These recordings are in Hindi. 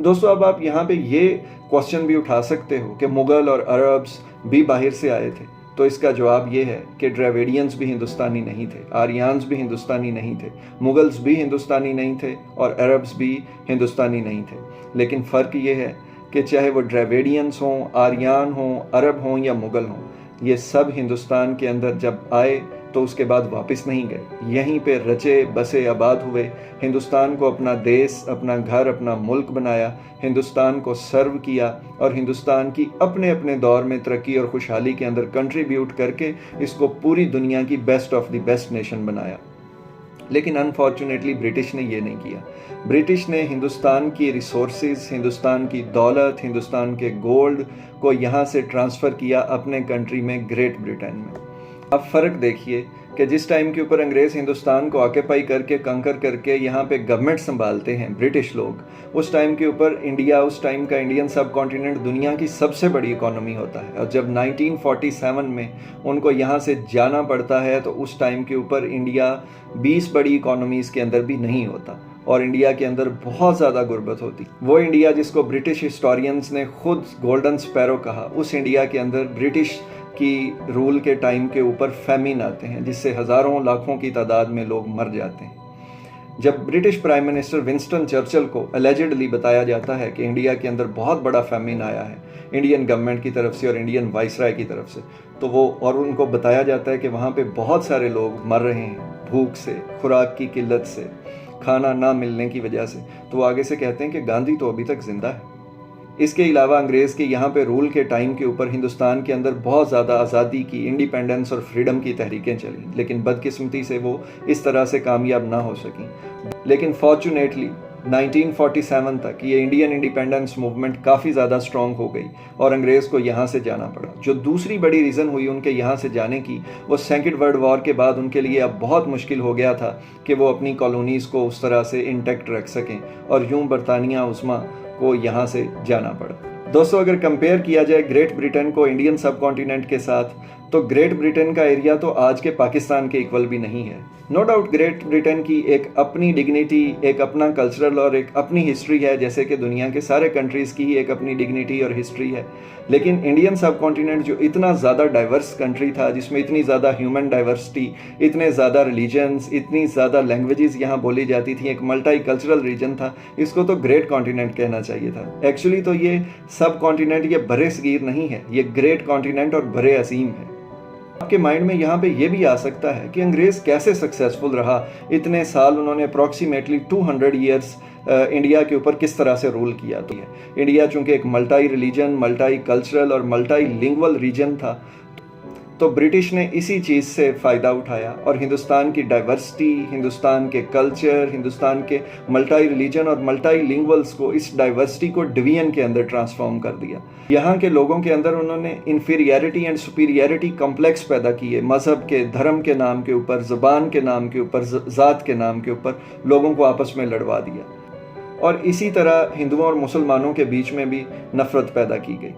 दोस्तों अब आप यहाँ पे ये क्वेश्चन भी उठा सकते हो कि मुग़ल और अरब्स भी बाहर से आए थे, तो इसका जवाब ये है कि द्रविडियंस भी हिंदुस्तानी नहीं थे, आर्यंस भी हिंदुस्तानी नहीं थे, मुग़ल्स भी हिंदुस्तानी नहीं थे और अरब्स भी हिंदुस्तानी नहीं थे। लेकिन फ़र्क ये है कि चाहे वो द्रविडियंस हों, आर्यन हों, अरब हों या मुग़ल हों, ये सब हिंदुस्तान के अंदर जब आए तो उसके बाद वापस नहीं गए, यहीं पे रचे बसे आबाद हुए, हिंदुस्तान को अपना देश, अपना घर, अपना मुल्क बनाया, हिंदुस्तान को सर्व किया और हिंदुस्तान की अपने अपने दौर में तरक्की और खुशहाली के अंदर कंट्रीब्यूट करके इसको पूरी दुनिया की best of the best nation बनाया। लेकिन अनफॉर्चुनेटली ब्रिटिश ने ये नहीं किया। ब्रिटिश ने हिंदुस्तान की रिसोर्सेज, हिंदुस्तान की दौलत, हिंदुस्तान के गोल्ड को यहाँ से ट्रांसफ़र किया अपने कंट्री में, ग्रेट ब्रिटेन में। अब फ़र्क देखिए कि जिस टाइम के ऊपर अंग्रेज़ हिंदुस्तान को ऑक्यूपाई करके, कंकर करके यहाँ पे गवर्नमेंट संभालते हैं ब्रिटिश लोग, उस टाइम के ऊपर इंडिया, उस टाइम का इंडियन सब कॉन्टिनेंट दुनिया की सबसे बड़ी इकोनॉमी होता है। और जब 1947 में उनको यहाँ से जाना पड़ता है तो उस टाइम के ऊपर इंडिया 20 बड़ी इकोनॉमीज़ के अंदर भी नहीं होता और इंडिया के अंदर बहुत ज़्यादा गुर्बत होती। वो इंडिया जिसको ब्रिटिश हिस्टोरियंस ने खुद गोल्डन स्पैरो कहा, उस इंडिया के अंदर ब्रिटिश की रूल के टाइम के ऊपर फैमिन आते हैं जिससे हज़ारों लाखों की तादाद में लोग मर जाते हैं। जब British prime minister Winston Churchill को अलेजिडली बताया जाता है कि इंडिया के अंदर बहुत बड़ा फैमिन आया है इंडियन गवर्नमेंट की तरफ से और इंडियन वाइसराय की तरफ से, तो वो और उनको बताया जाता है कि वहाँ पे बहुत सारे लोग मर रहे हैं भूख से, खुराक की किल्लत से, खाना ना मिलने की वजह से, तो वो आगे से कहते हैं कि गांधी तो अभी तक जिंदा है। इसके अलावा अंग्रेज़ के यहाँ पे रूल के टाइम के ऊपर हिंदुस्तान के अंदर बहुत ज़्यादा आज़ादी की, इंडिपेंडेंस और फ्रीडम की तहरीकें चली, लेकिन बदकिस्मती से वो इस तरह से कामयाब ना हो सकी। लेकिन फॉर्चुनेटली 1947 तक ये इंडियन इंडिपेंडेंस मूवमेंट काफ़ी ज़्यादा स्ट्रॉन्ग हो गई और अंग्रेज़ को यहाँ से जाना पड़ा। जो दूसरी बड़ी रीज़न हुई उनके यहाँ से जाने की, वो सेकेंड वर्ल्ड वॉर के बाद उनके लिए अब बहुत मुश्किल हो गया था कि वो अपनी कॉलोनीज़ को उस तरह से इंटैक्ट रख सकें और यूँ बरतानिया उस्मा को यहाँ से जाना पड़ा। दोस्तों अगर कंपेयर किया जाए ग्रेट ब्रिटेन को इंडियन सब कॉन्टिनेंट के साथ, तो ग्रेट ब्रिटेन का एरिया तो आज के पाकिस्तान के इक्वल भी नहीं है। नो डाउट ग्रेट ब्रिटेन की एक अपनी डिग्निटी, एक अपना कल्चरल और एक अपनी हिस्ट्री है, जैसे कि दुनिया के सारे कंट्रीज़ की ही एक अपनी डिग्निटी और हिस्ट्री है। लेकिन इंडियन सब कॉन्टिनेंट जो इतना ज़्यादा डाइवर्स कंट्री था, जिसमें इतनी ज़्यादा ह्यूमन डाइवर्सिटी, इतने ज़्यादा रिलीजन्स, इतनी ज़्यादा लैंग्वेजेस यहाँ बोली जाती थी, एक मल्टी कल्चरल रीजन था, इसको तो ग्रेट कॉन्टिनेंट कहना चाहिए था। एक्चुअली तो ये सब कॉन्टिनेंट ये बड़े सगीर नहीं है, ये ग्रेट कॉन्टिनेंट और बड़े असीम है। आपके माइंड में यहाँ पे ये भी आ सकता है कि अंग्रेज़ कैसे सक्सेसफुल रहा, इतने साल उन्होंने अप्रॉक्सीमेटली 200 ईयर्स इंडिया के ऊपर किस तरह से रूल किया। तो इंडिया चूंकि एक मल्टी रिलीजन, मल्टी कल्चरल और मल्टी लिंग्वल रीजन था, तो ब्रिटिश ने इसी चीज़ से फ़ायदा उठाया और हिंदुस्तान की डाइवर्सिटी, हिंदुस्तान के कल्चर, हिंदुस्तान के मल्टी रिलीजन और मल्टी लिंग्वल्स को, इस डाइवर्सिटी को डिवीजन के अंदर ट्रांसफॉर्म कर दिया। यहाँ के लोगों के अंदर उन्होंने इन्फीरियरिटी एंड सुपीरियरिटी कम्प्लेक्स पैदा किए, मज़हब के, धर्म के नाम के ऊपर, ज़बान के नाम के ऊपर, ज़ात के नाम के ऊपर लोगों को आपस में लड़वा दिया। और इसी तरह हिंदुओं और मुसलमानों के बीच में भी नफ़रत पैदा की गई।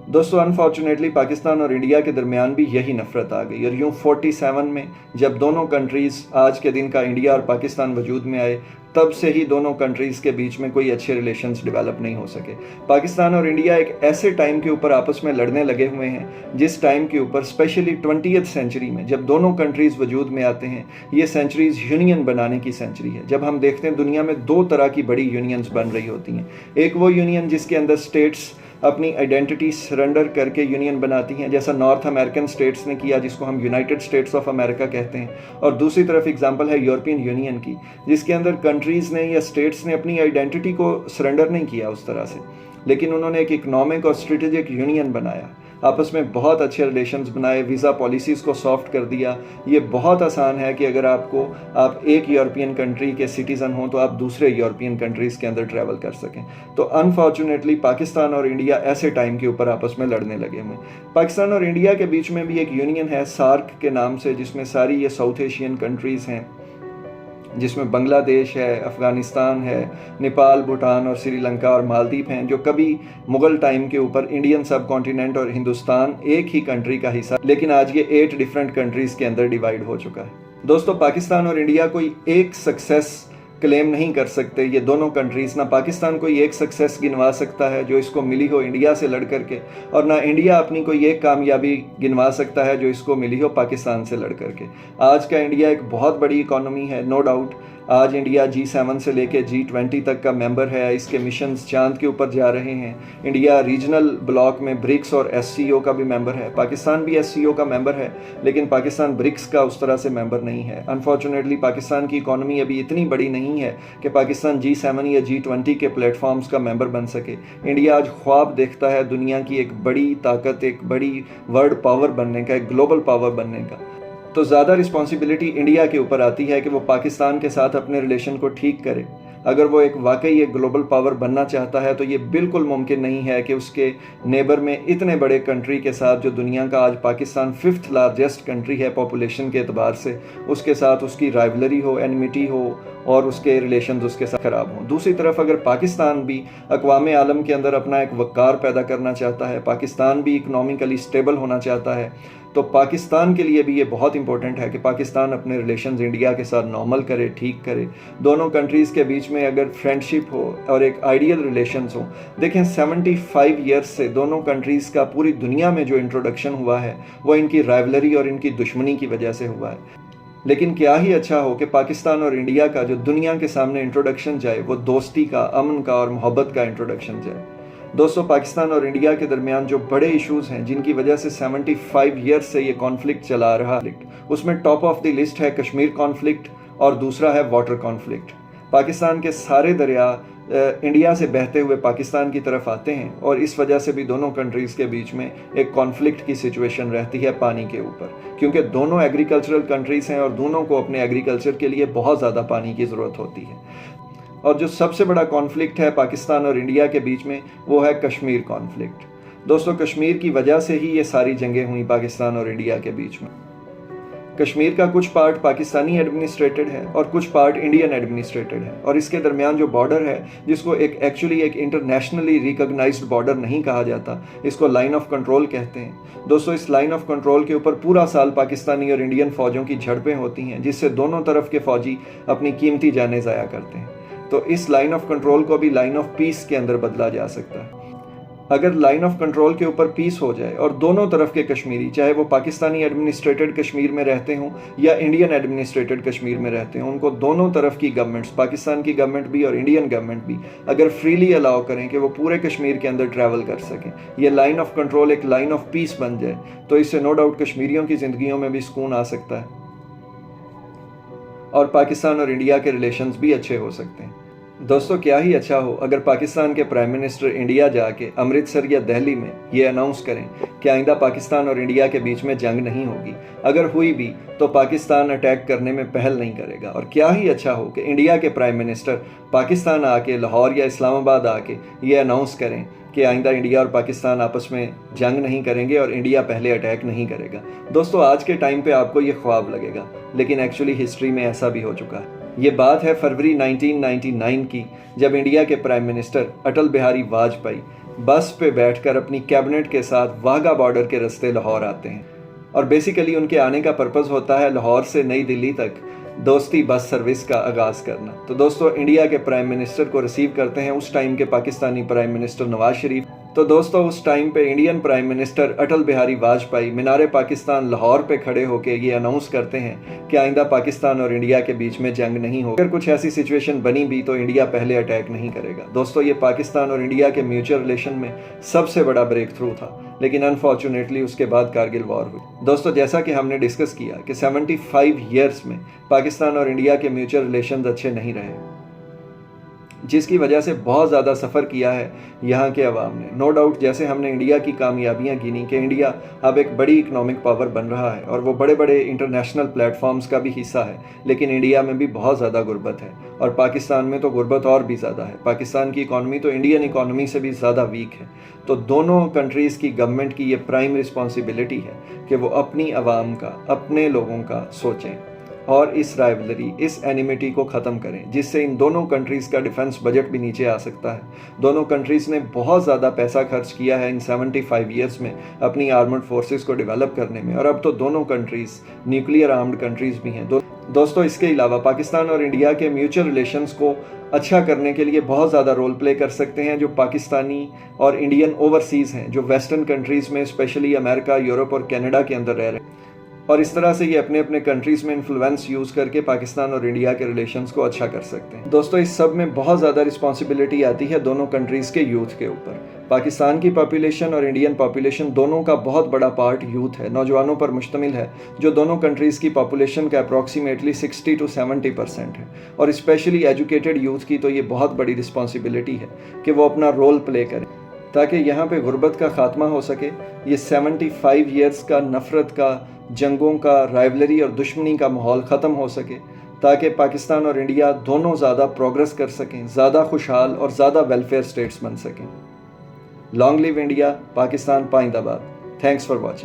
दोस्तों अनफॉर्चुनेटली पाकिस्तान और इंडिया के दरमियान भी यही नफ़रत आ गई और यूँ 47 में जब दोनों कंट्रीज़, आज के दिन का इंडिया और पाकिस्तान वजूद में आए, तब से ही दोनों कंट्रीज़ के बीच में कोई अच्छे रिलेशंस डेवलप नहीं हो सके। पाकिस्तान और इंडिया एक ऐसे टाइम के ऊपर आपस में लड़ने लगे हुए हैं जिस टाइम के ऊपर स्पेशली 20th सेंचुरी में जब दोनों कंट्रीज़ वजूद में आते हैं, ये सेंचुरीज़ यूनियन बनाने की सेंचुरी है। जब हम देखते हैं दुनिया में दो तरह की बड़ी यूनियंस बन रही होती हैं, एक वो यूनियन जिसके अंदर स्टेट्स अपनी आइडेंटिटी सरेंडर करके यूनियन बनाती हैं, जैसा नॉर्थ अमेरिकन स्टेट्स ने किया जिसको हम यूनाइटेड स्टेट्स ऑफ अमेरिका कहते हैं, और दूसरी तरफ एग्जांपल है यूरोपियन यूनियन की, जिसके अंदर कंट्रीज़ ने या स्टेट्स ने अपनी आइडेंटिटी को सरेंडर नहीं किया उस तरह से, लेकिन उन्होंने एक इकोनॉमिक और स्ट्रेटेजिक यूनियन बनाया, आपस में बहुत अच्छे रिलेशंस बनाए, वीज़ा पॉलिसीज़ को सॉफ्ट कर दिया। ये बहुत आसान है कि अगर आप एक यूरोपियन कंट्री के सिटीज़न हों तो आप दूसरे यूरोपियन कंट्रीज़ के अंदर ट्रैवल कर सकें। तो अनफॉर्चुनेटली पाकिस्तान और इंडिया ऐसे टाइम के ऊपर आपस में लड़ने लगे हुए। पाकिस्तान और इंडिया के बीच में भी एक यूनियन है सार्क के नाम से, जिसमें सारी ये साउथ एशियन कंट्रीज़ हैं, जिसमें बांग्लादेश है, अफ़गानिस्तान है, नेपाल, भूटान और श्रीलंका और मालदीव हैं, जो कभी मुग़ल टाइम के ऊपर इंडियन सब कॉन्टिनेंट और हिंदुस्तान एक ही कंट्री का हिस्सा, लेकिन आज ये 8 डिफरेंट कंट्रीज़ के अंदर डिवाइड हो चुका है। दोस्तों पाकिस्तान और इंडिया कोई एक सक्सेस क्लेम नहीं कर सकते ये दोनों कंट्रीज़। ना पाकिस्तान कोई एक सक्सेस गिनवा सकता है जो इसको मिली हो इंडिया से लड़ करके, और ना इंडिया अपनी कोई एक कामयाबी गिनवा सकता है जो इसको मिली हो पाकिस्तान से लड़ करके। आज का इंडिया एक बहुत बड़ी इकॉनमी है, नो डाउट। आज इंडिया G7 से लेके G20 तक का मेंबर है। इसके मिशंस चांद के ऊपर जा रहे हैं। इंडिया रीजनल ब्लॉक में ब्रिक्स और SCO का भी मेंबर है। पाकिस्तान भी SCO का मेंबर है, लेकिन पाकिस्तान ब्रिक्स का उस तरह से मेंबर नहीं है। अनफॉर्चुनेटली पाकिस्तान की इकॉनमी अभी इतनी बड़ी नहीं है कि पाकिस्तान G7 या G20 के प्लेटफॉर्म्स का मेंबर बन सके। इंडिया आज ख्वाब देखता है दुनिया की एक बड़ी ताकत, एक बड़ी वर्ल्ड पावर बनने का, एक ग्लोबल पावर बनने का। तो ज़्यादा रिस्पॉन्सिबिलिटी इंडिया के ऊपर आती है कि वो पाकिस्तान के साथ अपने रिलेशन को ठीक करे। अगर वो एक वाकई एक ग्लोबल पावर बनना चाहता है तो ये बिल्कुल मुमकिन नहीं है कि उसके नेबर में इतने बड़े कंट्री के साथ, जो दुनिया का आज पाकिस्तान 5th लार्जेस्ट कंट्री है पॉपुलेशन के एतबार से, उसके साथ उसकी राइवलरी हो, एनिमिटी हो और उसके रिलेशंस उसके साथ ख़राब हों। दूसरी तरफ अगर पाकिस्तान भी अक़वाम आलम के अंदर अपना एक वक़ार पैदा करना चाहता है, पाकिस्तान भी इकनॉमिकली स्टेबल होना चाहता है, तो पाकिस्तान के लिए भी ये बहुत इंपॉर्टेंट है कि पाकिस्तान अपने रिलेशंस इंडिया के साथ नॉर्मल करे, ठीक करे। दोनों कंट्रीज़ के बीच में अगर फ्रेंडशिप हो और एक आइडियल रिलेशंस हो। देखें 75 ईयर्स से दोनों कंट्रीज़ का पूरी दुनिया में जो इंट्रोडक्शन हुआ है वो इनकी राइवलरी और इनकी दुश्मनी की वजह से हुआ है। लेकिन क्या ही अच्छा हो कि पाकिस्तान और इंडिया का जो दुनिया के सामने इंट्रोडक्शन जाए वो दोस्ती का, अमन का और मोहब्बत का इंट्रोडक्शन जाए। दोस्तों, पाकिस्तान और इंडिया के दरमियान जो बड़े इश्यूज़ हैं जिनकी वजह से 75 ईयर्स से ये कॉन्फ्लिक्ट चला रहा है, उसमें टॉप ऑफ द लिस्ट है कश्मीर कॉन्फ्लिक्ट और दूसरा है वाटर कॉन्फ्लिक्ट। पाकिस्तान के सारे दरिया इंडिया से बहते हुए पाकिस्तान की तरफ आते हैं और इस वजह से भी दोनों कंट्रीज़ के बीच में एक कॉन्फ्लिक्ट की सिचुएशन रहती है पानी के ऊपर, क्योंकि दोनों एग्रीकल्चरल कंट्रीज़ हैं और दोनों को अपने एग्रीकल्चर के लिए बहुत ज़्यादा पानी की ज़रूरत होती है। और जो सबसे बड़ा कॉन्फ्लिक्ट है पाकिस्तान और इंडिया के बीच में वो है कश्मीर कॉन्फ्लिक्ट। दोस्तों, कश्मीर की वजह से ही ये सारी जंगें हुई पाकिस्तान और इंडिया के बीच में। कश्मीर का कुछ पार्ट पाकिस्तानी एडमिनिस्ट्रेटेड है और कुछ पार्ट इंडियन एडमिनिस्ट्रेटेड है, और इसके दरमियान जो बॉर्डर है, जिसको एक्चुअली एक इंटरनेशनली रिकॉग्नाइज्ड बॉर्डर नहीं कहा जाता, इसको लाइन ऑफ कंट्रोल कहते हैं। दोस्तों, इस लाइन ऑफ कंट्रोल के ऊपर पूरा साल पाकिस्तानी और इंडियन फ़ौजों की झड़पें होती हैं, जिससे दोनों तरफ के फ़ौजी अपनी कीमती जानें ज़ाया करते हैं। तो इस लाइन ऑफ कंट्रोल को भी लाइन ऑफ पीस के अंदर बदला जा सकता है। अगर लाइन ऑफ कंट्रोल के ऊपर पीस हो जाए और दोनों तरफ के कश्मीरी, चाहे वो पाकिस्तानी एडमिनिस्ट्रेटेड कश्मीर में रहते हों या इंडियन एडमिनिस्ट्रेटेड कश्मीर में रहते हों, उनको दोनों तरफ की गवर्नमेंट्स, पाकिस्तान की गवर्नमेंट भी और इंडियन गवर्नमेंट भी, अगर फ्रीली अलाउ करें कि वो पूरे कश्मीर के अंदर ट्रैवल कर सकें, ये लाइन ऑफ कंट्रोल एक लाइन ऑफ पीस बन जाए, तो इससे नो डाउट कश्मीरियों की ज़िंदगियों में भी सुकून आ सकता है और पाकिस्तान और इंडिया के रिलेशंस भी अच्छे हो सकते हैं। दोस्तों, क्या ही अच्छा हो अगर पाकिस्तान के प्राइम मिनिस्टर इंडिया जाके अमृतसर या दिल्ली में ये अनाउंस करें कि आइंदा पाकिस्तान और इंडिया के बीच में जंग नहीं होगी। अगर हुई भी तो पाकिस्तान अटैक करने में पहल नहीं करेगा। और क्या ही अच्छा हो कि इंडिया के प्राइम मिनिस्टर पाकिस्तान आके, लाहौर या इस्लामाबाद आके ये अनाउंस करें कि आइंदा इंडिया और पाकिस्तान आपस में जंग नहीं करेंगे और इंडिया पहले अटैक नहीं करेगा। दोस्तों, आज के टाइम पे आपको ये ख्वाब लगेगा, लेकिन एक्चुअली हिस्ट्री में ऐसा भी हो चुका है। ये बात है फरवरी 1999 की, जब इंडिया के प्राइम मिनिस्टर अटल बिहारी वाजपेयी बस पे बैठकर अपनी कैबिनेट के साथ वाघा बॉर्डर के रास्ते लाहौर आते हैं। और बेसिकली उनके आने का पर्पज़ होता है लाहौर से नई दिल्ली तक दोस्ती बस सर्विस का आगाज़ करना। तो दोस्तों, इंडिया के प्राइम मिनिस्टर को रिसीव करते हैं उस टाइम के पाकिस्तानी प्राइम मिनिस्टर नवाज शरीफ। तो दोस्तों, उस टाइम पे Indian prime minister Atal Bihari Vajpayee मीनार पाकिस्तान लाहौर पे खड़े होकर ये अनाउंस करते हैं कि आइंदा पाकिस्तान और इंडिया के बीच में जंग नहीं होगी। अगर कुछ ऐसी सिचुएशन बनी भी तो इंडिया पहले अटैक नहीं करेगा। दोस्तों, ये पाकिस्तान और इंडिया के म्यूचुअल रिलेशन में सबसे बड़ा ब्रेक थ्रू था, लेकिन अनफॉर्चुनेटली उसके बाद कारगिल वॉर हुई। दोस्तों, जैसा कि हमने डिस्कस किया कि 75 ईयर्स में पाकिस्तान और इंडिया के म्यूचुअल रिलेशन अच्छे नहीं रहे, जिसकी वजह से बहुत ज़्यादा सफ़र किया है यहाँ के अवाम ने। नो डाउट, जैसे हमने इंडिया की कामयाबियाँ गिनी कि इंडिया अब एक बड़ी इकनॉमिक पावर बन रहा है और वो बड़े बड़े इंटरनेशनल प्लेटफॉर्म्स का भी हिस्सा है, लेकिन इंडिया में भी बहुत ज़्यादा गुर्बत है और पाकिस्तान में तो गुर्बत और भी ज़्यादा है। पाकिस्तान की इकॉनमी तो इंडियन इकॉनमी से भी ज़्यादा वीक है। तो दोनों कंट्रीज़ की गवर्नमेंट की ये प्राइम रिस्पॉन्सिबिलिटी है कि वो अपनी आवाम का, अपने लोगों का सोचें और इस राइवलरी, इस एनिमिटी को ख़त्म करें, जिससे इन दोनों कंट्रीज़ का डिफेंस बजट भी नीचे आ सकता है। दोनों कंट्रीज़ ने बहुत ज़्यादा पैसा खर्च किया है इन 75 ईयर्स में अपनी आर्मर्ड फोर्सेस को डेवलप करने में, और अब तो दोनों कंट्रीज़ न्यूक्लियर आर्म्ड कंट्रीज़ भी हैं। दोस्तों इसके अलावा पाकिस्तान और इंडिया के म्यूचुअल रिलेशंस को अच्छा करने के लिए बहुत ज़्यादा रोल प्ले कर सकते हैं जो पाकिस्तानी और इंडियन ओवरसीज़ हैं, जो वेस्टर्न कंट्रीज़ में स्पेशली अमेरिका, यूरोप और कनाडा के अंदर रह रहे हैं। और इस तरह से ये अपने अपने कंट्रीज़ में इन्फ्लुएंस यूज़ करके पाकिस्तान और इंडिया के रिलेशंस को अच्छा कर सकते हैं। दोस्तों इस सब में बहुत ज़्यादा रिस्पॉन्सिबिलिटी आती है दोनों कंट्रीज़ के यूथ के ऊपर। पाकिस्तान की पॉपुलेशन और इंडियन पॉपुलेशन दोनों का बहुत बड़ा पार्ट यूथ है, नौजवानों पर मुश्तमिल है, जो दोनों कंट्रीज़ की पॉपुलेशन का अप्रॉक्सीमेटली 60 to 70% है। और स्पेशली एजुकेटेड यूथ की तो ये बहुत बड़ी रिस्पॉन्सिबिलिटी है कि वो अपना रोल प्ले करें ताकि यहाँ पे गुर्बत का ख़ात्मा हो सके। ये 75 ईयर्स का नफ़रत का, जंगों का, राइवलरी और दुश्मनी का माहौल ख़त्म हो सके ताकि पाकिस्तान और इंडिया दोनों ज़्यादा प्रोग्रेस कर सकें, ज़्यादा खुशहाल और ज़्यादा वेलफेयर स्टेट्स बन सकें। लॉन्ग लिव इंडिया, पाकिस्तान पाइंदाबाद। Thanks for watching.